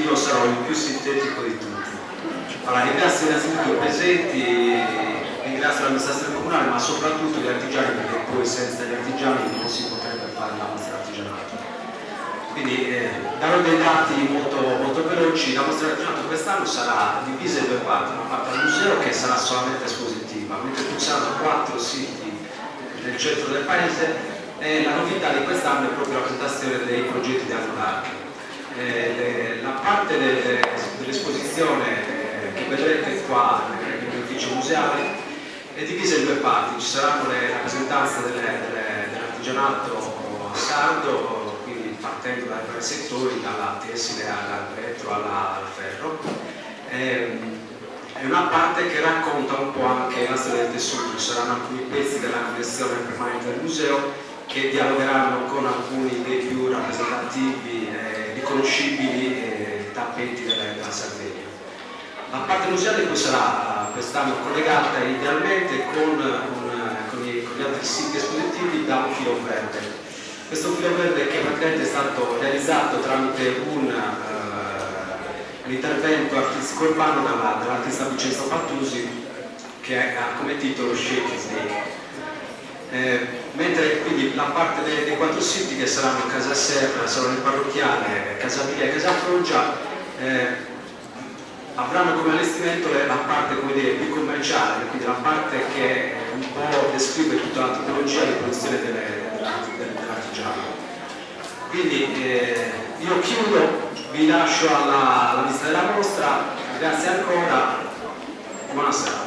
io sarò il più sintetico di tutti. Allora, ringrazio innanzitutto i presenti, ringrazio l'amministrazione comunale, ma soprattutto gli artigiani, perché poi senza gli artigiani non si potrebbe fare la mostra artigianato. Quindi darò dei dati molto veloci. La mostra artigianato quest'anno sarà divisa in due parti: una parte al museo che sarà solamente espositiva, mentre ci saranno 4 siti nel centro del paese, e la novità di quest'anno è proprio la presentazione dei progetti di Arnolarte. La parte dell'esposizione che vedrete qua nell'edificio museale è divisa in due parti. Ci saranno le rappresentanze dell'artigianato sardo, quindi partendo dai vari settori, dalla tessile al vetro al ferro, e una parte che racconta un po' anche la storia del tessuto. Ci saranno alcuni pezzi della collezione permanente del museo che dialogheranno con alcuni dei più rappresentativi e riconoscibili tappeti della Sardegna. La parte museale poi sarà quest'anno collegata idealmente con gli altri siti espositivi da un filo verde. Questo filo verde che praticamente è stato realizzato tramite un intervento artistico urbano dall'artista Vincenzo Pattusi, che ha come titolo Shake Snake. Mentre quindi la parte dei 4 siti, che saranno Casa Serra, Salone Parrocchiale, Casa Piglia e Casa Foggia, avranno come allestimento la parte, come dire, più commerciale, quindi la parte che un po' descrive tutta la tipologia di produzione dell'artigiano. Quindi io chiudo, vi lascio alla vista della mostra, grazie ancora, buonasera.